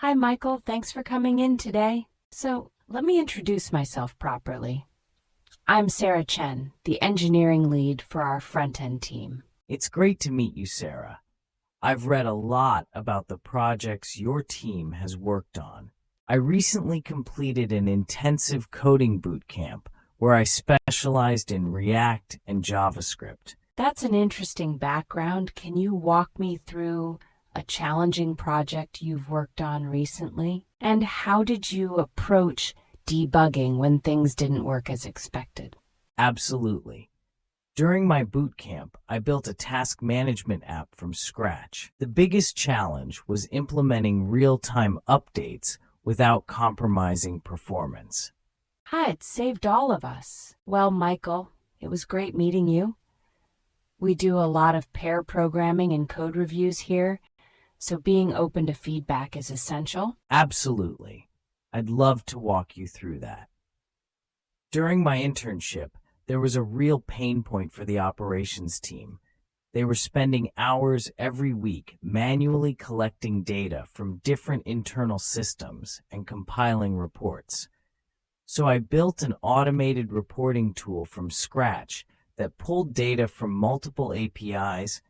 Hi, Michael. Thanks for coming in today. Let me introduce myself properly. I'm Sarah Chen, the engineering lead for our front-end team. It's great to meet you, Sarah. I've read a lot about the projects your team has worked on. I recently completed an intensive coding boot camp where I specialized in React and JavaScript. That's an interesting background. Can you walk me through a challenging project you've worked on recently? And how did you approach debugging when things didn't work as expected? Absolutely. During my boot camp, I built a task management app from scratch. The biggest challenge was implementing real-time updates without compromising performance. Hi, it saved all of us. Well, Michael, it was great meeting you. We do a lot of pair programming and code reviews here, so being open to feedback is essential. Absolutely. I'd love to walk you through that. During my internship, there was a real pain point for the operations team. They were spending hours every week manually collecting data from different internal systems and compiling reports. So I built an automated reporting tool from scratch that pulled data from multiple APIs,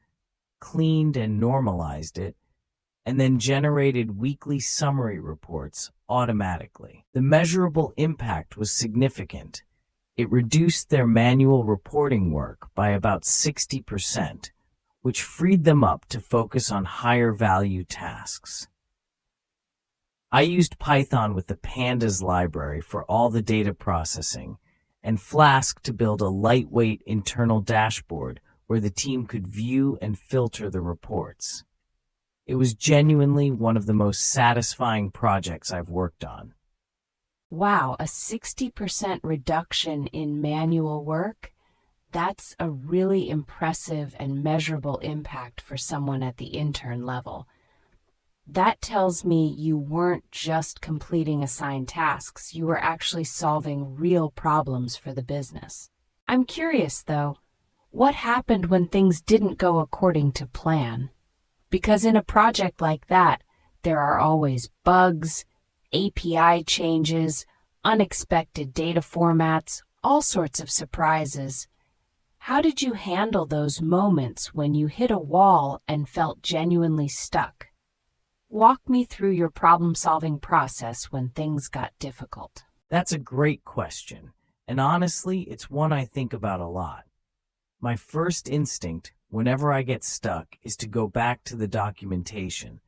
cleaned and normalized it, and then generated weekly summary reports automatically. The measurable impact was significant. It reduced their manual reporting work by about 60%, which freed them up to focus on higher value tasks. I used Python with the Pandas library for all the data processing, and Flask to build a lightweight internal dashboard where the team could view and filter the reports. It was genuinely one of the most satisfying projects I've worked on. Wow, a 60% reduction in manual work? That's a really impressive and measurable impact for someone at the intern level. That tells me you weren't just completing assigned tasks, you were actually solving real problems for the business. I'm curious, though, what happened when things didn't go according to plan? Because in a project like that, there are always bugs, API changes, unexpected data formats, all sorts of surprises. How did you handle those moments when you hit a wall and felt genuinely stuck? Walk me through your problem-solving process when things got difficult. That's a great question, and honestly, it's one I think about a lot. My first instinct, whenever I get stuck, is to go back to the documentation.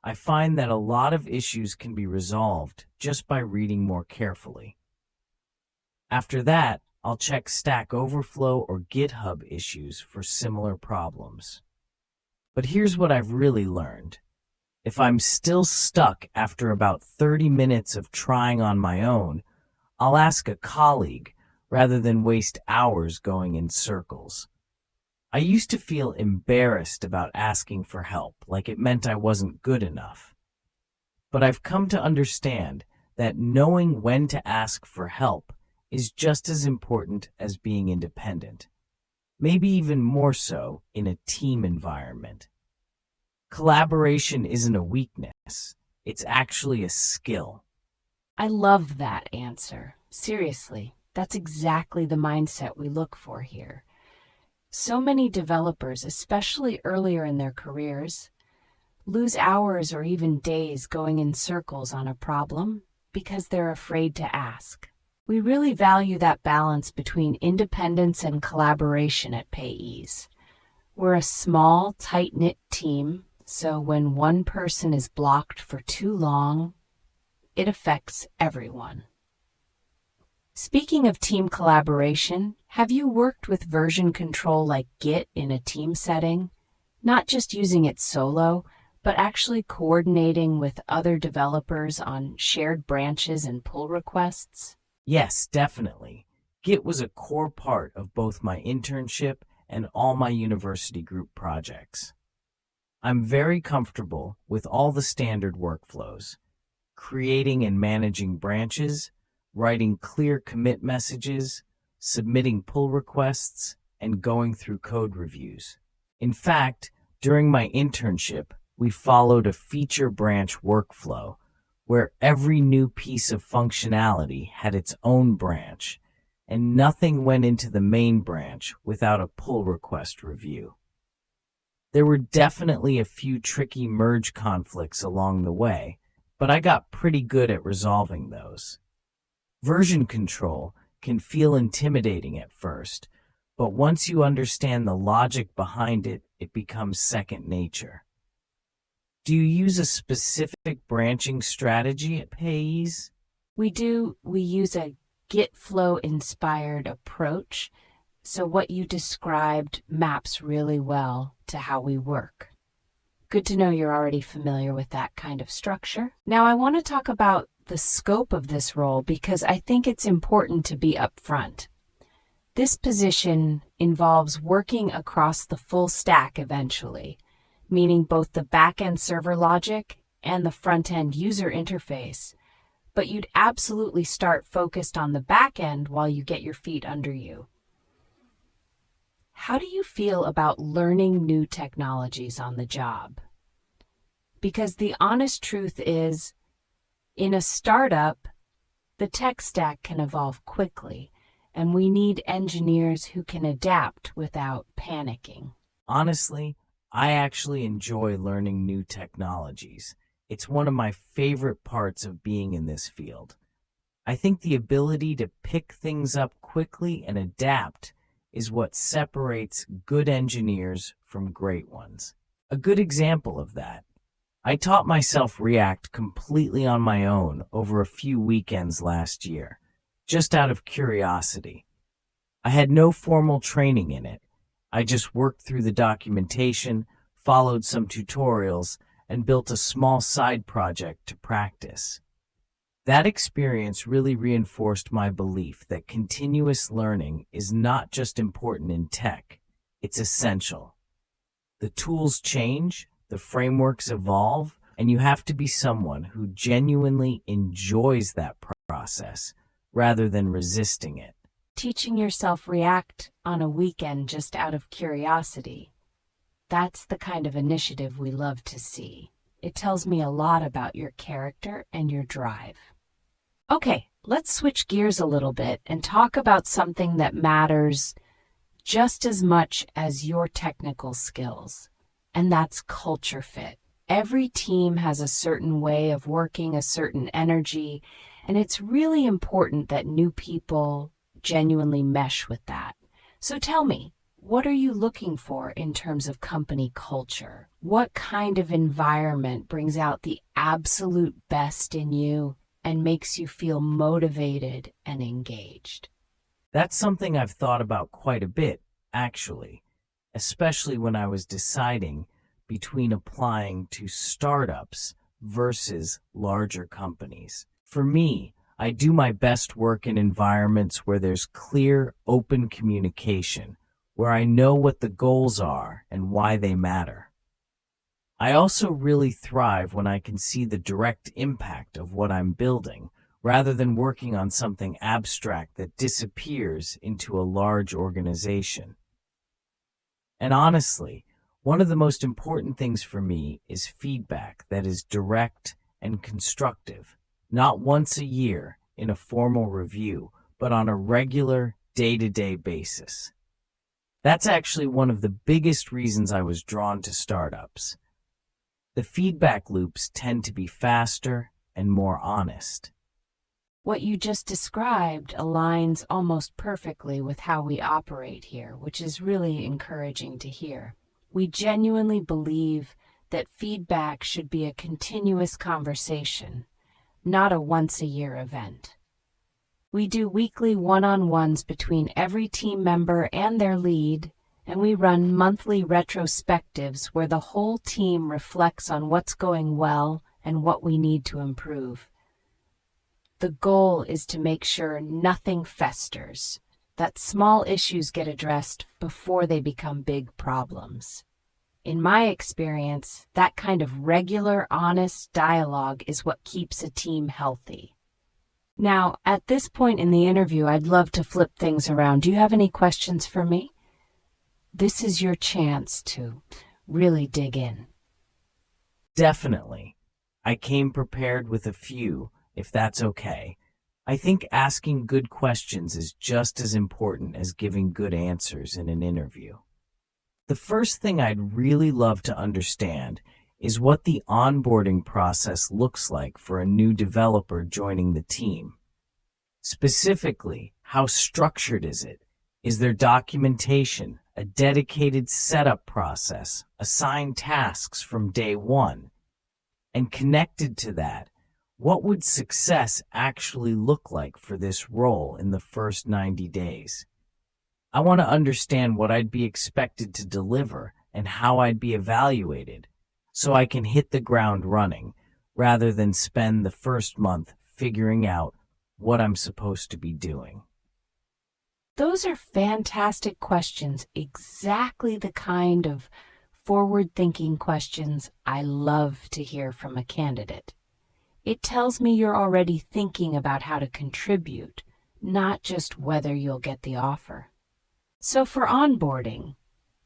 I find that a lot of issues can be resolved just by reading more carefully. After that, I'll check Stack Overflow or GitHub issues for similar problems. But here's what I've really learned. If I'm still stuck after about 30 minutes of trying on my own, I'll ask a colleague rather than waste hours going in circles. I used to feel embarrassed about asking for help, like it meant I wasn't good enough. But I've come to understand that knowing when to ask for help is just as important as being independent, maybe even more so in a team environment. Collaboration isn't a weakness, it's actually a skill. I love that answer. Seriously, that's exactly the mindset we look for here. So many developers, especially earlier in their careers, lose hours or even days going in circles on a problem because they're afraid to ask. We really value that balance between independence and collaboration at PayEase. We're a small, tight-knit team, so when one person is blocked for too long, it affects everyone. Speaking of team collaboration, have you worked with version control like Git in a team setting? Not just using it solo, but actually coordinating with other developers on shared branches and pull requests? Yes, definitely. Git was a core part of both my internship and all my university group projects. I'm very comfortable with all the standard workflows, creating and managing branches, writing clear commit messages, submitting pull requests, and going through code reviews. In fact, during my internship, we followed a feature branch workflow where every new piece of functionality had its own branch, and nothing went into the main branch without a pull request review. There were definitely a few tricky merge conflicts along the way, but I got pretty good at resolving those. Version control can feel intimidating at first, but once you understand the logic behind it, it becomes second nature. Do you use a specific branching strategy at Payees? We do. We use a Git flow inspired approach. So what you described maps really well to how we work. Good to know you're already familiar with that kind of structure. Now I want to talk about the scope of this role because I think it's important to be upfront. This position involves working across the full stack eventually, meaning both the back-end server logic and the front-end user interface, but you'd absolutely start focused on the back-end while you get your feet under you. How do you feel about learning new technologies on the job? Because the honest truth is, in a startup, the tech stack can evolve quickly, and we need engineers who can adapt without panicking. Honestly, I actually enjoy learning new technologies. It's one of my favorite parts of being in this field. I think the ability to pick things up quickly and adapt is what separates good engineers from great ones. A good example of that: I taught myself React completely on my own over a few weekends last year, just out of curiosity. I had no formal training in it. I just worked through the documentation, followed some tutorials, and built a small side project to practice. That experience really reinforced my belief that continuous learning is not just important in tech, it's essential. The tools change, the frameworks evolve, and you have to be someone who genuinely enjoys that process rather than resisting it. Teaching yourself React on a weekend just out of curiosity, that's the kind of initiative we love to see. It tells me a lot about your character and your drive. Okay, let's switch gears a little bit and talk about something that matters just as much as your technical skills, and that's culture fit. Every team has a certain way of working, a certain energy, and it's really important that new people genuinely mesh with that. So tell me, what are you looking for in terms of company culture? What kind of environment brings out the absolute best in you and makes you feel motivated and engaged? That's something I've thought about quite a bit, actually, especially when I was deciding between applying to startups versus larger companies. For me, I do my best work in environments where there's clear, open communication, where I know what the goals are and why they matter. I also really thrive when I can see the direct impact of what I'm building, rather than working on something abstract that disappears into a large organization. And honestly, one of the most important things for me is feedback that is direct and constructive, not once a year in a formal review, but on a regular, day-to-day basis. That's actually one of the biggest reasons I was drawn to startups. The feedback loops tend to be faster and more honest. What you just described aligns almost perfectly with how we operate here, which is really encouraging to hear. We genuinely believe that feedback should be a continuous conversation, not a once-a-year event. We do weekly one-on-ones between every team member and their lead, and we run monthly retrospectives where the whole team reflects on what's going well and what we need to improve. The goal is to make sure nothing festers, that small issues get addressed before they become big problems. In my experience, that kind of regular, honest dialogue is what keeps a team healthy. Now, at this point in the interview, I'd love to flip things around. Do you have any questions for me? This is your chance to really dig in. Definitely. I came prepared with a few, if that's okay. I think asking good questions is just as important as giving good answers in an interview. The first thing I'd really love to understand is what the onboarding process looks like for a new developer joining the team. Specifically, how structured is it? Is there documentation, a dedicated setup process, assigned tasks from day one? And connected to that, what would success actually look like for this role in the first 90 days? I want to understand what I'd be expected to deliver and how I'd be evaluated so I can hit the ground running rather than spend the first month figuring out what I'm supposed to be doing. Those are fantastic questions, exactly the kind of forward-thinking questions I love to hear from a candidate. It tells me you're already thinking about how to contribute, not just whether you'll get the offer. So for onboarding,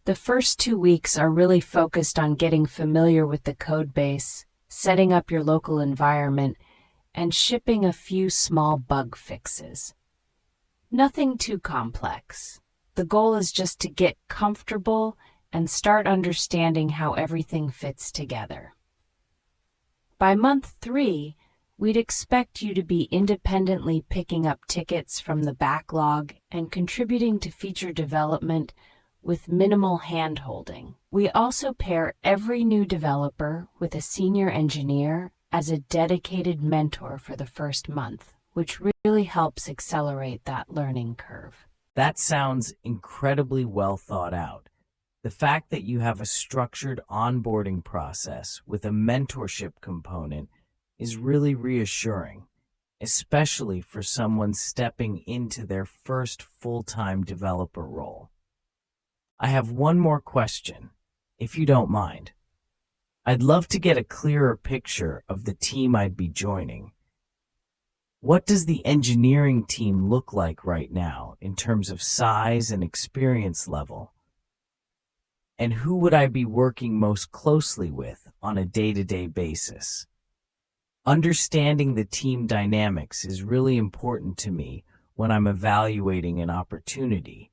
the first 2 weeks are really focused on getting familiar with the code base, setting up your local environment, and shipping a few small bug fixes. Nothing too complex. The goal is just to get comfortable and start understanding how everything fits together. By month 3, we'd expect you to be independently picking up tickets from the backlog and contributing to feature development with minimal hand-holding. We also pair every new developer with a senior engineer as a dedicated mentor for the first month, which really helps accelerate that learning curve. That sounds incredibly well thought out. The fact that you have a structured onboarding process with a mentorship component is really reassuring, especially for someone stepping into their first full-time developer role. I have one more question, if you don't mind. I'd love to get a clearer picture of the team I'd be joining. What does the engineering team look like right now in terms of size and experience level? And who would I be working most closely with on a day-to-day basis? Understanding the team dynamics is really important to me when I'm evaluating an opportunity,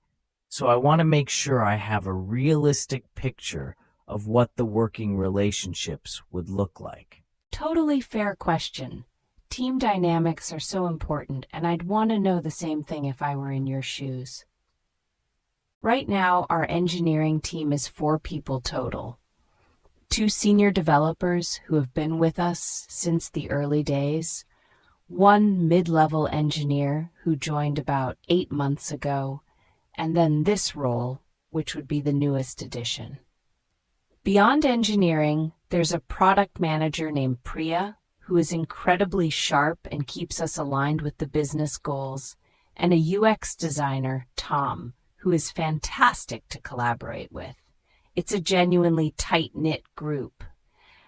so I want to make sure I have a realistic picture of what the working relationships would look like. Totally fair question. Team dynamics are so important, and I'd want to know the same thing if I were in your shoes. Right now, our engineering team is 4 people total. 2 senior developers who have been with us since the early days, 1 mid-level engineer who joined about 8 months ago, and then this role, which would be the newest addition. Beyond engineering, there's a product manager named Priya, who is incredibly sharp and keeps us aligned with the business goals, and a UX designer, Tom, who is fantastic to collaborate with. It's a genuinely tight-knit group.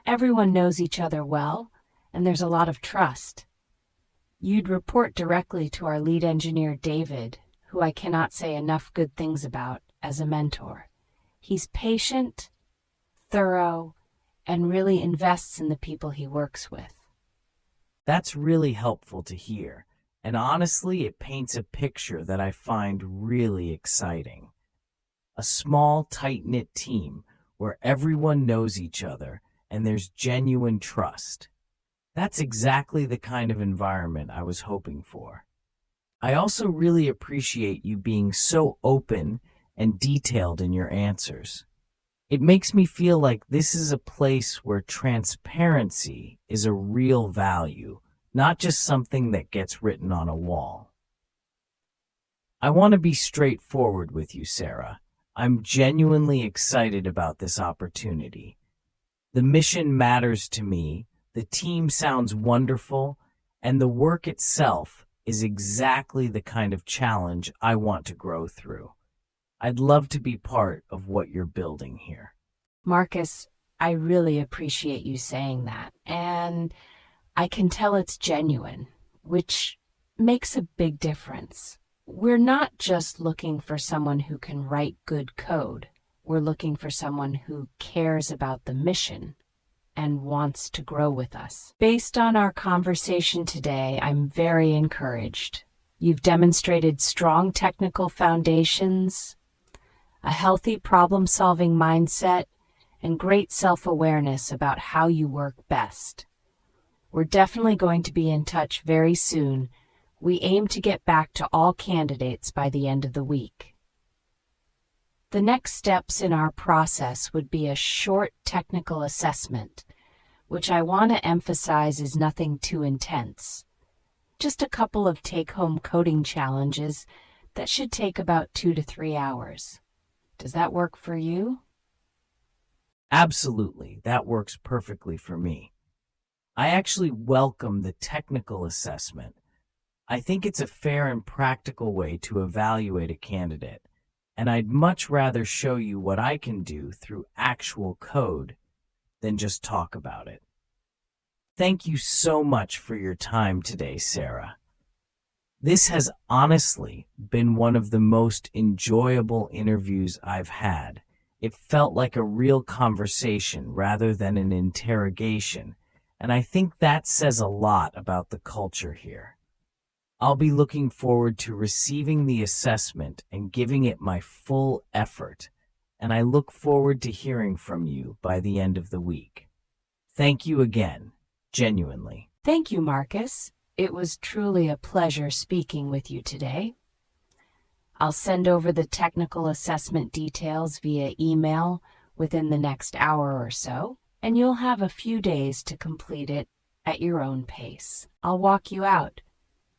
Everyone knows each other well, and there's a lot of trust. You'd report directly to our lead engineer, David, who I cannot say enough good things about as a mentor. He's patient, thorough, and really invests in the people he works with. That's really helpful to hear, and honestly, it paints a picture that I find really exciting. A small, tight-knit team where everyone knows each other and there's genuine trust. That's exactly the kind of environment I was hoping for. I also really appreciate you being so open and detailed in your answers. It makes me feel like this is a place where transparency is a real value, not just something that gets written on a wall. I want to be straightforward with you, Sarah. I'm genuinely excited about this opportunity. The mission matters to me, the team sounds wonderful, and the work itself is exactly the kind of challenge I want to grow through. I'd love to be part of what you're building here. Marcus, I really appreciate you saying that, and I can tell it's genuine, which makes a big difference. We're not just looking for someone who can write good code. We're looking for someone who cares about the mission and wants to grow with us. Based on our conversation today, I'm very encouraged. You've demonstrated strong technical foundations, a healthy problem-solving mindset, and great self-awareness about how you work best. We're definitely going to be in touch very soon. We aim to get back to all candidates by the end of the week. The next steps in our process would be a short technical assessment, which I want to emphasize is nothing too intense. Just a couple of take-home coding challenges that should take about 2 to 3 hours. Does that work for you? Absolutely, that works perfectly for me. I actually welcome the technical assessment. I think it's a fair and practical way to evaluate a candidate, and I'd much rather show you what I can do through actual code than just talk about it. Thank you so much for your time today, Sarah. This has honestly been one of the most enjoyable interviews I've had. It felt like a real conversation rather than an interrogation, and I think that says a lot about the culture here. I'll be looking forward to receiving the assessment and giving it my full effort, and I look forward to hearing from you by the end of the week. Thank you again, genuinely. Thank you, Marcus. It was truly a pleasure speaking with you today. I'll send over the technical assessment details via email within the next hour or so, and you'll have a few days to complete it at your own pace. I'll walk you out.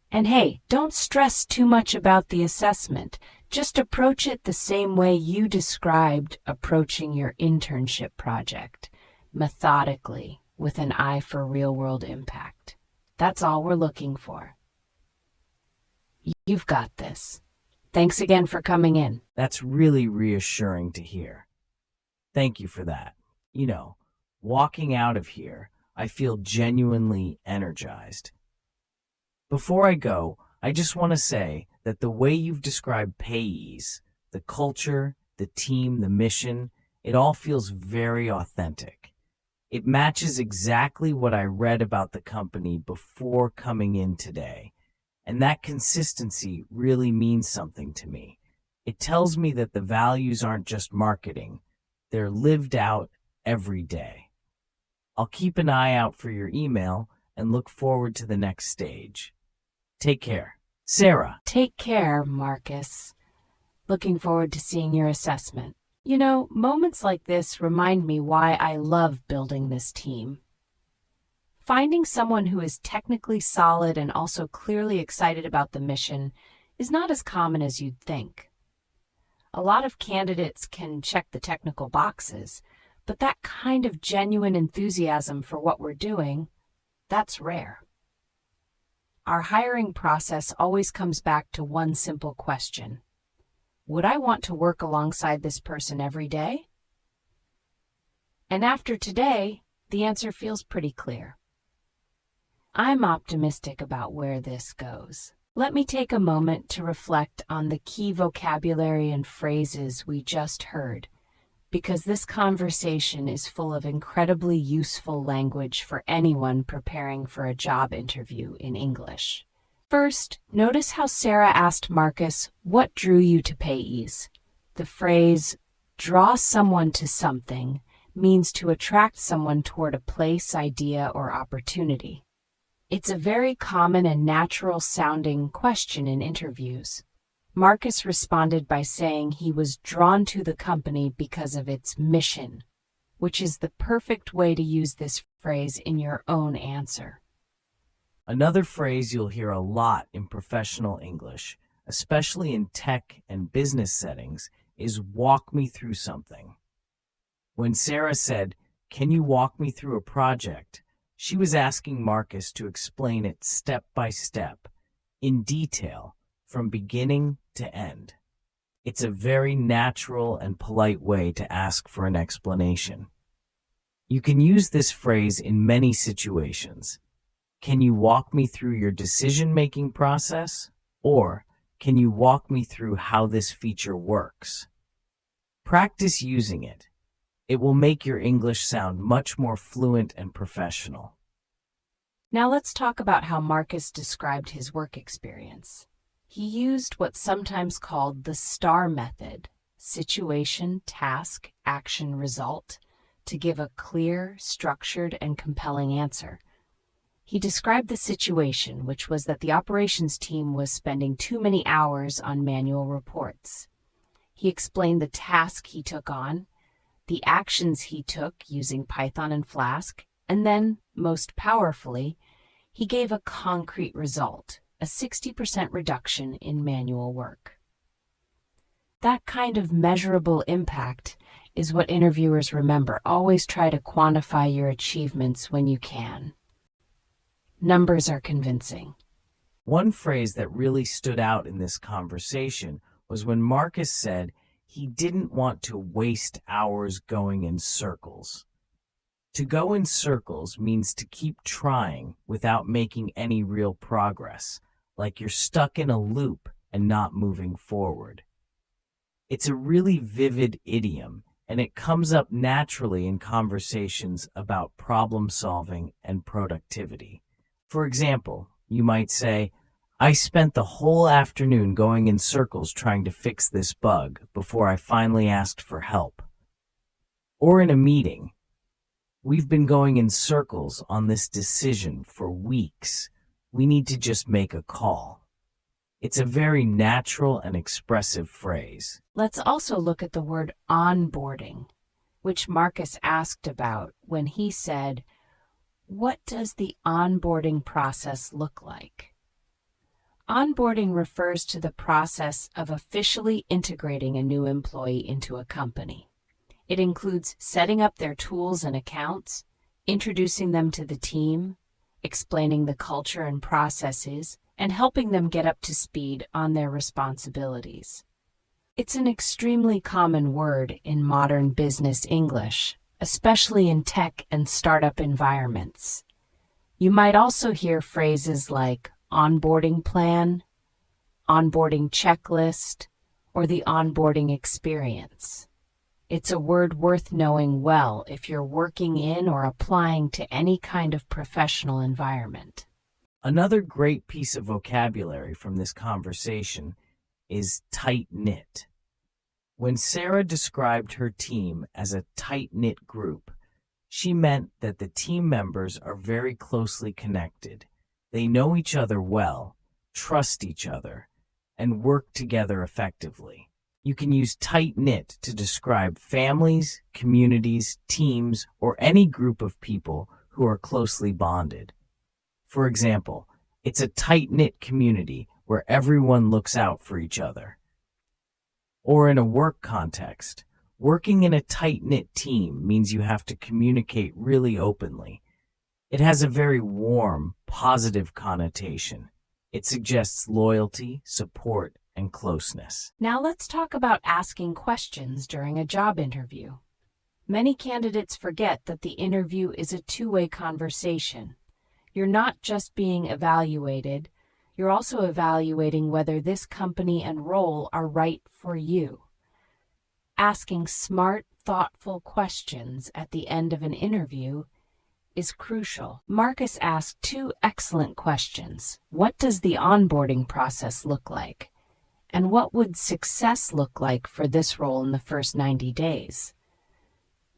And hey, don't stress too much about the assessment. Just approach it the same way you described approaching your internship project, methodically, with an eye for real-world impact. That's all we're looking for. You've got this. Thanks again for coming in. That's really reassuring to hear. Thank you for that. Walking out of here, I feel genuinely energized. Before I go, I just want to say that the way you've described PayEase, the culture, the team, the mission, it all feels very authentic. It matches exactly what I read about the company before coming in today. And that consistency really means something to me. It tells me that the values aren't just marketing, they're lived out every day. I'll keep an eye out for your email and look forward to the next stage. Take care. Sarah. Take care, Marcus. Looking forward to seeing your assessment. Moments like this remind me why I love building this team. Finding someone who is technically solid and also clearly excited about the mission is not as common as you'd think. A lot of candidates can check the technical boxes, but that kind of genuine enthusiasm for what we're doing, that's rare. Our hiring process always comes back to one simple question. Would I want to work alongside this person every day? And after today, the answer feels pretty clear. I'm optimistic about where this goes. Let me take a moment to reflect on the key vocabulary and phrases we just heard, because this conversation is full of incredibly useful language for anyone preparing for a job interview in English. First, notice how Sarah asked Marcus, what drew you to PayEase? The phrase, draw someone to something, means to attract someone toward a place, idea, or opportunity. It's a very common and natural-sounding question in interviews. Marcus responded by saying he was drawn to the company because of its mission, which is the perfect way to use this phrase in your own answer. Another phrase you'll hear a lot in professional English, especially in tech and business settings, is walk me through something. When Sarah said, "Can you walk me through a project?" she was asking Marcus to explain it step by step, in detail, from beginning to end. It's a very natural and polite way to ask for an explanation. You can use this phrase in many situations. Can you walk me through your decision-making process? Or, can you walk me through how this feature works? Practice using it. It will make your English sound much more fluent and professional. Now let's talk about how Marcus described his work experience. He used what's sometimes called the STAR method, situation, task, action, result, to give a clear, structured, and compelling answer. He described the situation, which was that the operations team was spending too many hours on manual reports. He explained the task he took on, the actions he took using Python and Flask, and then, most powerfully, he gave a concrete result, a 60% reduction in manual work. That kind of measurable impact is what interviewers remember. Always try to quantify your achievements when you can. Numbers are convincing. One phrase that really stood out in this conversation was when Marcus said he didn't want to waste hours going in circles. To go in circles means to keep trying without making any real progress, like you're stuck in a loop and not moving forward. It's a really vivid idiom, and it comes up naturally in conversations about problem solving and productivity. For example, you might say, "I spent the whole afternoon going in circles trying to fix this bug before I finally asked for help." Or in a meeting, "We've been going in circles on this decision for weeks. We need to just make a call." It's a very natural and expressive phrase. Let's also look at the word onboarding, which Marcus asked about when he said, "What does the onboarding process look like?" Onboarding refers to the process of officially integrating a new employee into a company. It includes setting up their tools and accounts, introducing them to the team, explaining the culture and processes, and helping them get up to speed on their responsibilities. It's an extremely common word in modern business English, especially in tech and startup environments. You might also hear phrases like onboarding plan, onboarding checklist, or the onboarding experience. It's a word worth knowing well if you're working in or applying to any kind of professional environment. Another great piece of vocabulary from this conversation is tight-knit. When Sarah described her team as a tight-knit group, she meant that the team members are very closely connected. They know each other well, trust each other, and work together effectively. You can use tight-knit to describe families, communities, teams, or any group of people who are closely bonded. For example, it's a tight-knit community where everyone looks out for each other. Or in a work context, working in a tight-knit team means you have to communicate really openly. It has a very warm, positive connotation. It suggests loyalty, support, and closeness. Now let's talk about asking questions during a job interview. Many candidates forget that the interview is a two-way conversation. You're not just being evaluated, you're also evaluating whether this company and role are right for you. Asking smart, thoughtful questions at the end of an interview is crucial. Marcus asked two excellent questions. What does the onboarding process look like? And what would success look like for this role in the first 90 days?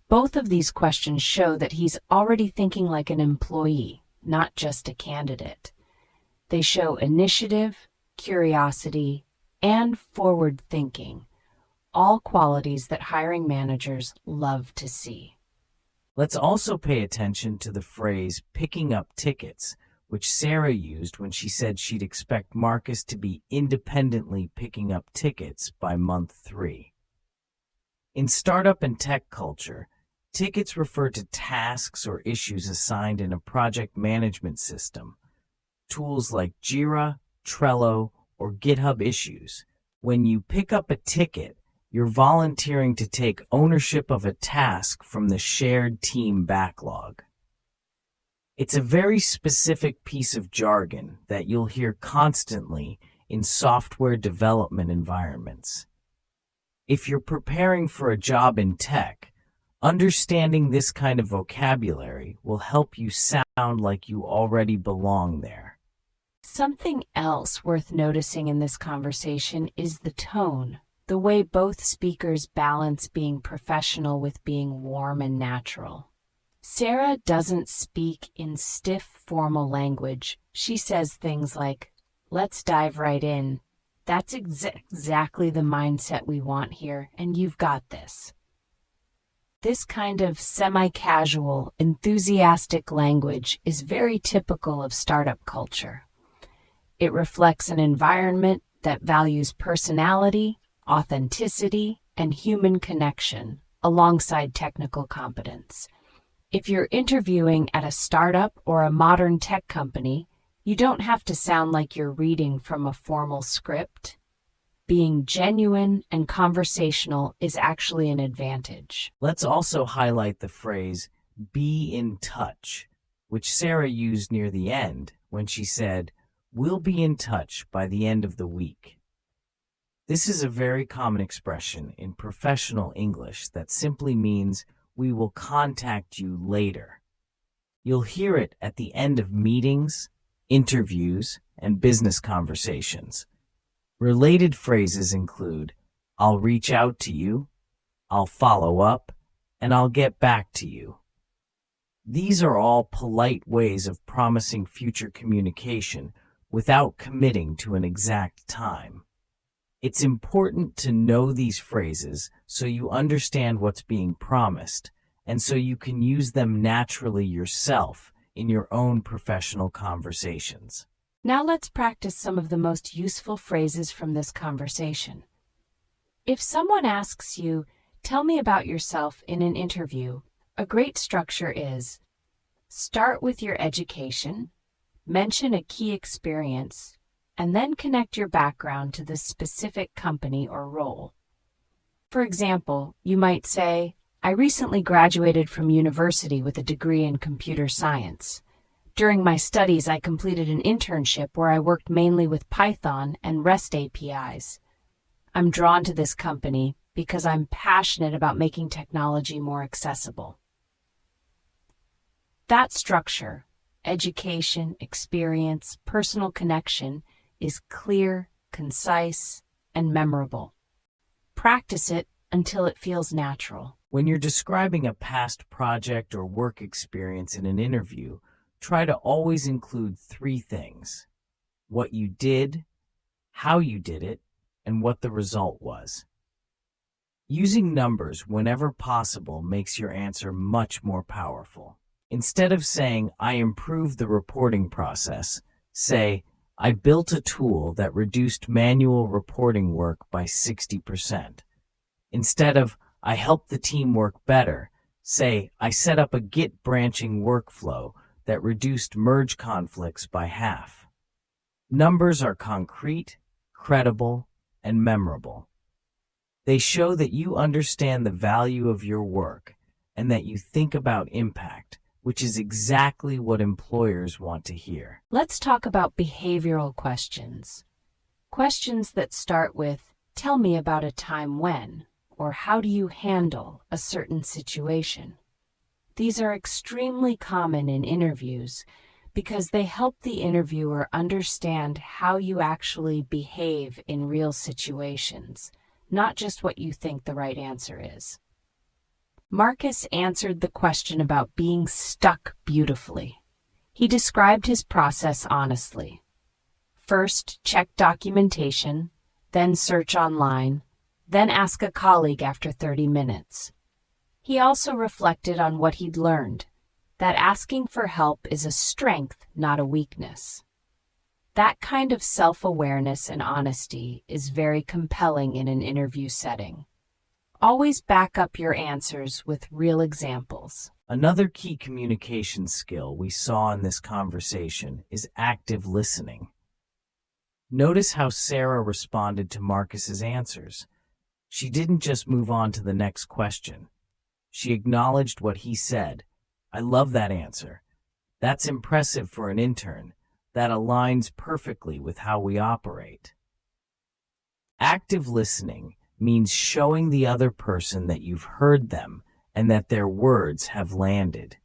Both of these questions show that he's already thinking like an employee, not just a candidate. They show initiative, curiosity, and forward thinking, all qualities that hiring managers love to see. Let's also pay attention to the phrase picking up tickets, which Sarah used when she said she'd expect Marcus to be independently picking up tickets by month 3. In startup and tech culture, tickets refer to tasks or issues assigned in a project management system. Tools like Jira, Trello, or GitHub Issues. When you pick up a ticket, you're volunteering to take ownership of a task from the shared team backlog. It's a very specific piece of jargon that you'll hear constantly in software development environments. If you're preparing for a job in tech, Understanding this kind of vocabulary will help you sound like you already belong there. Something else worth noticing in this conversation is the tone, the way both speakers balance being professional with being warm and natural. Sarah doesn't speak in stiff, formal language. She says things like, "Let's dive right in. That's exactly the mindset we want here, and you've got this." This kind of semi-casual, enthusiastic language is very typical of startup culture. It reflects an environment that values personality, authenticity, and human connection alongside technical competence. If you're interviewing at a startup or a modern tech company, you don't have to sound like you're reading from a formal script. Being genuine and conversational is actually an advantage. Let's also highlight the phrase, "be in touch," which Sarah used near the end when she said, "We'll be in touch by the end of the week." This is a very common expression in professional English that simply means we will contact you later. You'll hear it at the end of meetings, interviews, and business conversations. Related phrases include, "I'll reach out to you," "I'll follow up," and "I'll get back to you." These are all polite ways of promising future communication without committing to an exact time. It's important to know these phrases so you understand what's being promised, and so you can use them naturally yourself in your own professional conversations. Now let's practice some of the most useful phrases from this conversation. If someone asks you, "Tell me about yourself," in an interview, a great structure is: start with your education, mention a key experience, and then connect your background to the specific company or role. For example, you might say, "I recently graduated from university with a degree in computer science. During my studies, I completed an internship where I worked mainly with Python and REST APIs. I'm drawn to this company because I'm passionate about making technology more accessible." That structure, education, experience, personal connection, is clear, concise, and memorable. Practice it until it feels natural. When you're describing a past project or work experience in an interview, try to always include three things: what you did, how you did it, and what the result was. Using numbers whenever possible makes your answer much more powerful. Instead of saying, "I improved the reporting process," say, "I built a tool that reduced manual reporting work by 60%. Instead of, "I helped the team work better," say, "I set up a Git branching workflow that reduced merge conflicts by half." Numbers are concrete, credible, and memorable. They show that you understand the value of your work and that you think about impact, which is exactly what employers want to hear. Let's talk about behavioral questions. Questions that start with, "Tell me about a time when," or "How do you handle a certain situation?" These are extremely common in interviews because they help the interviewer understand how you actually behave in real situations, not just what you think the right answer is. Marcus answered the question about being stuck beautifully. He described his process honestly. First, check documentation, then search online, then ask a colleague after 30 minutes. He also reflected on what he'd learned, that asking for help is a strength, not a weakness. That kind of self-awareness and honesty is very compelling in an interview setting. Always back up your answers with real examples. Another key communication skill we saw in this conversation is active listening. Notice how Sarah responded to Marcus's answers. She didn't just move on to the next question. She acknowledged what he said. "I love that answer. That's impressive for an intern. That aligns perfectly with how we operate." Active listening means showing the other person that you've heard them and that their words have landed.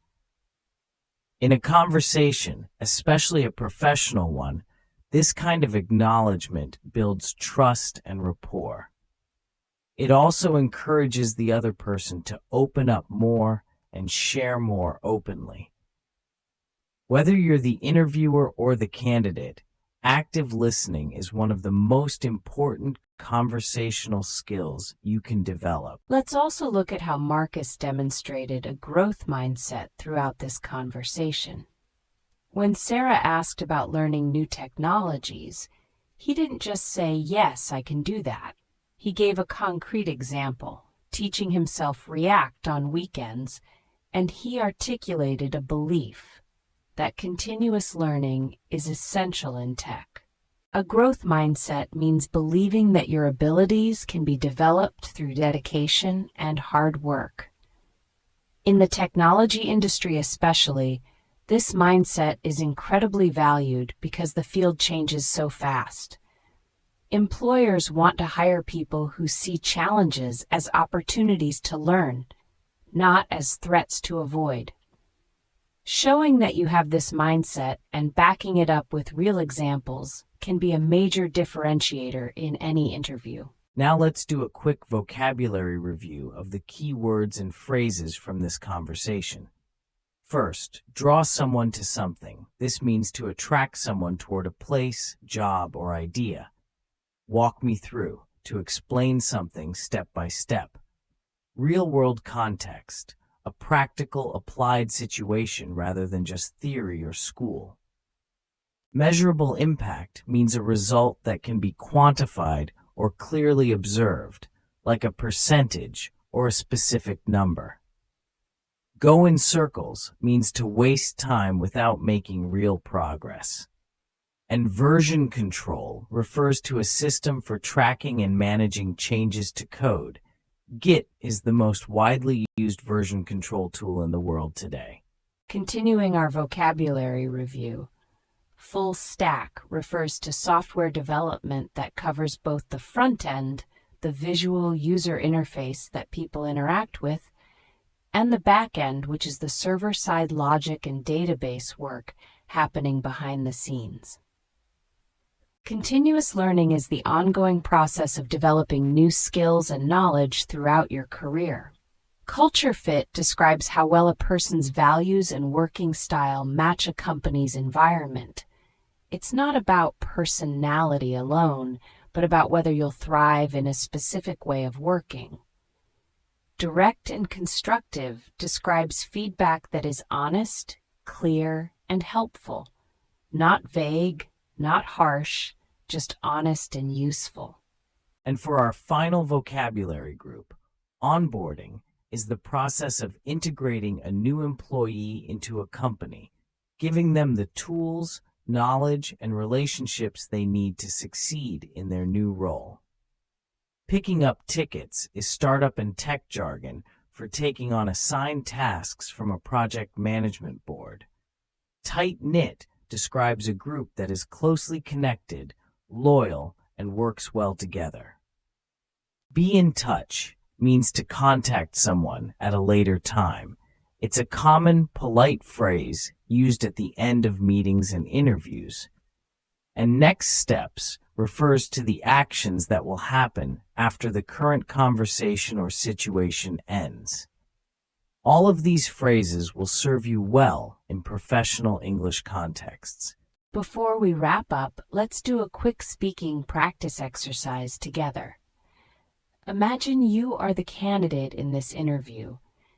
In a conversation, especially a professional one, this kind of acknowledgement builds trust and rapport. It also encourages the other person to open up more and share more openly. Whether you're the interviewer or the candidate, active listening is one of the most important conversational skills you can develop. Let's also look at how Marcus demonstrated a growth mindset throughout this conversation. When Sarah asked about learning new technologies, he didn't just say, "Yes, I can do that." He gave a concrete example, teaching himself React on weekends, and he articulated a belief that continuous learning is essential in tech. A growth mindset means believing that your abilities can be developed through dedication and hard work. In the technology industry especially, this mindset is incredibly valued because the field changes so fast. Employers want to hire people who see challenges as opportunities to learn, not as threats to avoid. Showing that you have this mindset and backing it up with real examples can be a major differentiator in any interview. Now let's do a quick vocabulary review of the key words and phrases from this conversation. First, draw someone to something. This means to attract someone toward a place, job, or idea. Walk me through, to explain something step by step. Real-world context, a practical, applied situation rather than just theory or school. Measurable impact means a result that can be quantified or clearly observed, like a percentage or a specific number. Go in circles means to waste time without making real progress. And version control refers to a system for tracking and managing changes to code. Git is the most widely used version control tool in the world today. Continuing our vocabulary review, full stack refers to software development that covers both the front end, the visual user interface that people interact with, and the back end, which is the server-side logic and database work happening behind the scenes. Continuous learning is the ongoing process of developing new skills and knowledge throughout your career. Culture fit describes how well a person's values and working style match a company's environment. It's not about personality alone, but about whether you'll thrive in a specific way of working. Direct and constructive describes feedback that is honest, clear, and helpful. Not vague, not harsh, just honest and useful. And for our final vocabulary group, onboarding is the process of integrating a new employee into a company, giving them the tools, knowledge, and relationships they need to succeed in their new role. Picking up tickets is startup and tech jargon for taking on assigned tasks from a project management board. Tight-knit describes a group that is closely connected, loyal, and works well together. Be in touch means to contact someone at a later time. It's a common, polite phrase used at the end of meetings and interviews. And next steps refers to the actions that will happen after the current conversation or situation ends. All of these phrases will serve you well in professional English contexts. Before we wrap up, let's do a quick speaking practice exercise together. Imagine you are the candidate in this interview.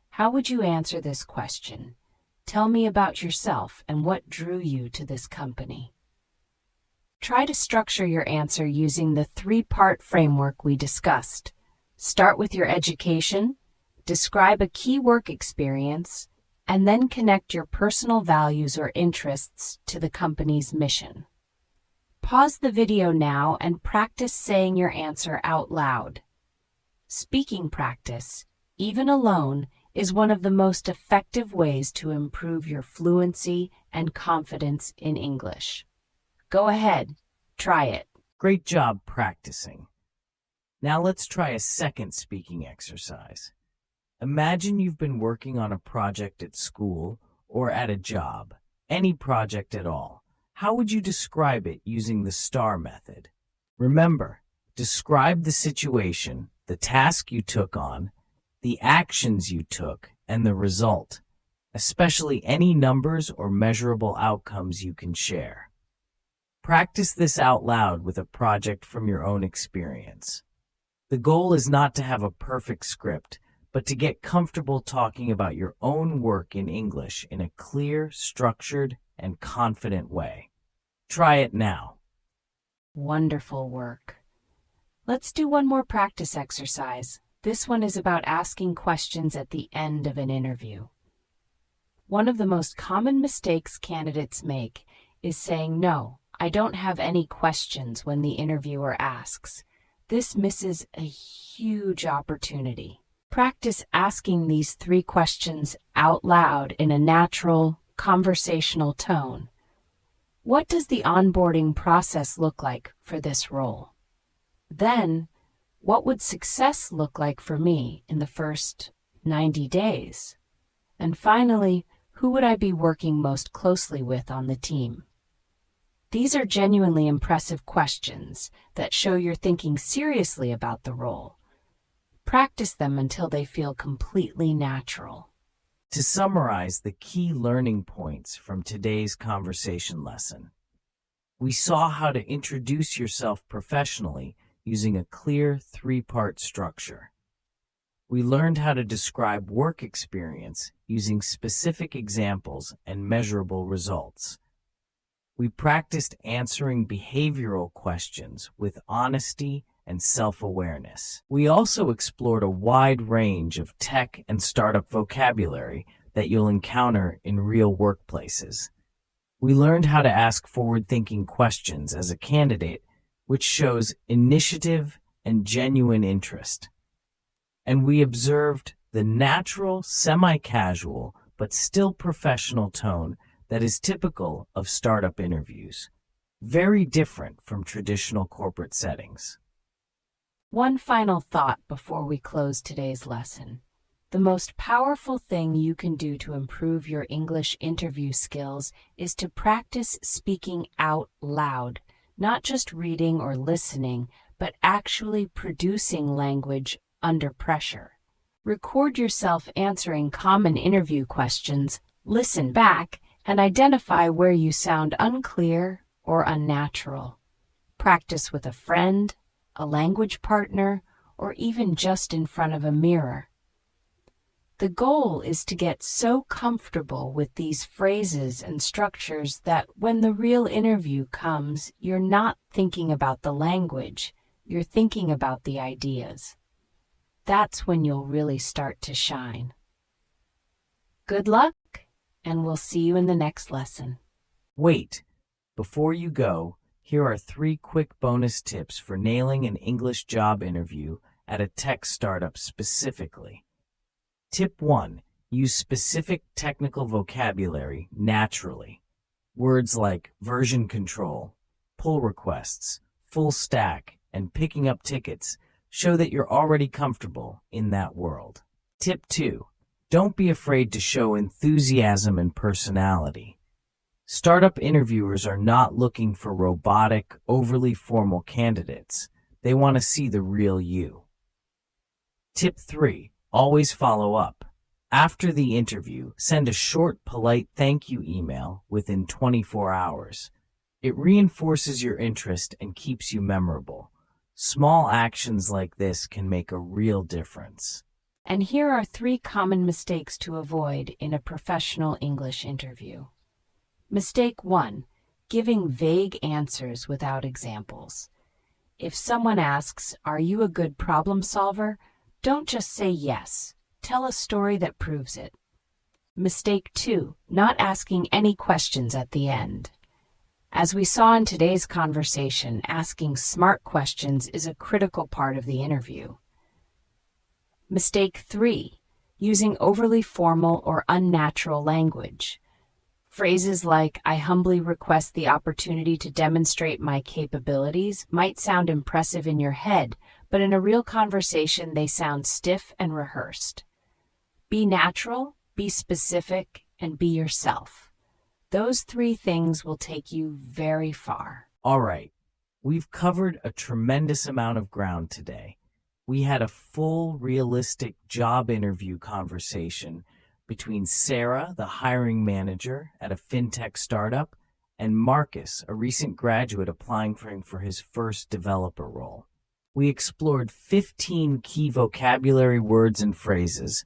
How would you answer this question? Tell me about yourself and what drew you to this company. Try to structure your answer using the three-part framework we discussed. Start with your education, describe a key work experience, and then connect your personal values or interests to the company's mission. Pause the video now and practice saying your answer out loud. Speaking practice, even alone, is one of the most effective ways to improve your fluency and confidence in English. Go ahead, try it. Great job practicing. Now let's try a second speaking exercise. Imagine you've been working on a project at school or at a job, any project at all. How would you describe it using the STAR method? Remember, describe the situation, the task you took on, the actions you took, and the result, especially any numbers or measurable outcomes you can share. Practice this out loud with a project from your own experience. The goal is not to have a perfect script, but to get comfortable talking about your own work in English in a clear, structured, and confident way. Try it now. Wonderful work. Let's do one more practice exercise. This one is about asking questions at the end of an interview. One of the most common mistakes candidates make is saying, "No, I don't have any questions," when the interviewer asks. This misses a huge opportunity. Practice asking these 3 questions out loud in a natural, conversational tone. What does the onboarding process look like for this role? Then, what would success look like for me in the first 90 days? And finally, who would I be working most closely with on the team? These are genuinely impressive questions that show you're thinking seriously about the role. Practice them until they feel completely natural. To summarize the key learning points from today's conversation lesson, we saw how to introduce yourself professionally using a clear 3-part structure. We learned how to describe work experience using specific examples and measurable results. We practiced answering behavioral questions with honesty and self-awareness. We also explored a wide range of tech and startup vocabulary that you'll encounter in real workplaces. We learned how to ask forward-thinking questions as a candidate, which shows initiative and genuine interest. And we observed the natural, semi-casual, but still professional tone that is typical of startup interviews, very different from traditional corporate settings. One final thought before we close today's lesson. The most powerful thing you can do to improve your English interview skills is to practice speaking out loud, not just reading or listening, but actually producing language under pressure. Record yourself answering common interview questions, listen back, and identify where you sound unclear or unnatural. Practice with a friend, a language partner, or even just in front of a mirror. The goal is to get so comfortable with these phrases and structures that when the real interview comes, you're not thinking about the language, you're thinking about the ideas. That's when you'll really start to shine. Good luck, and we'll see you in the next lesson. Wait, before you go, here are 3 quick bonus tips for nailing an English job interview at a tech startup specifically. Tip 1. Use specific technical vocabulary naturally. Words like version control, pull requests, full stack, and picking up tickets show that you're already comfortable in that world. Tip 2. Don't be afraid to show enthusiasm and personality. Startup interviewers are not looking for robotic, overly formal candidates. They want to see the real you. Tip 3. Always follow up. After the interview, send a short, polite thank you email within 24 hours. It reinforces your interest and keeps you memorable. Small actions like this can make a real difference. And here are 3 common mistakes to avoid in a professional English interview. Mistake 1. Giving vague answers without examples. If someone asks, "Are you a good problem solver?" don't just say yes. Tell a story that proves it. Mistake 2. Not asking any questions at the end. As we saw in today's conversation, asking smart questions is a critical part of the interview. Mistake 3. Using overly formal or unnatural language. Phrases like, "I humbly request the opportunity to demonstrate my capabilities" might sound impressive in your head, but in a real conversation they sound stiff and rehearsed. Be natural, be specific, and be yourself. Those three things will take you very far. All right, we've covered a tremendous amount of ground today. We had a full, realistic job interview conversation between Sarah, the hiring manager at a fintech startup, and Marcus, a recent graduate applying for his first developer role. We explored 15 key vocabulary words and phrases,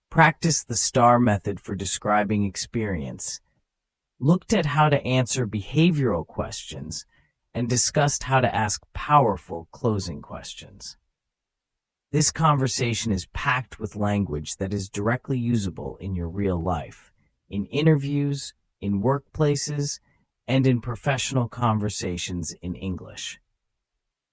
practiced the STAR method for describing experience, looked at how to answer behavioral questions, and discussed how to ask powerful closing questions. This conversation is packed with language that is directly usable in your real life, in interviews, in workplaces, and in professional conversations in English.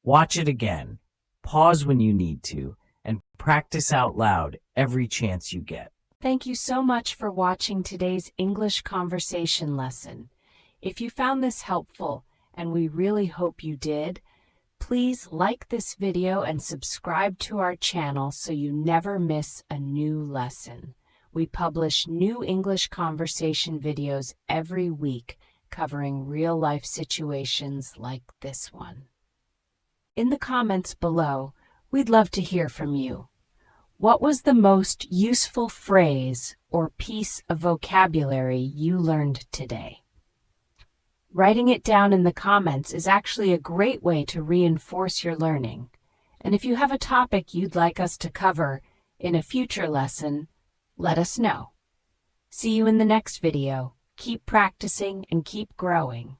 Watch it again, pause when you need to, and practice out loud every chance you get. Thank you so much for watching today's English conversation lesson. If you found this helpful, and we really hope you did, please like this video and subscribe to our channel so you never miss a new lesson. We publish new English conversation videos every week covering real-life situations like this one. In the comments below, we'd love to hear from you. What was the most useful phrase or piece of vocabulary you learned today? Writing it down in the comments is actually a great way to reinforce your learning. And if you have a topic you'd like us to cover in a future lesson, let us know. See you in the next video. Keep practicing and keep growing.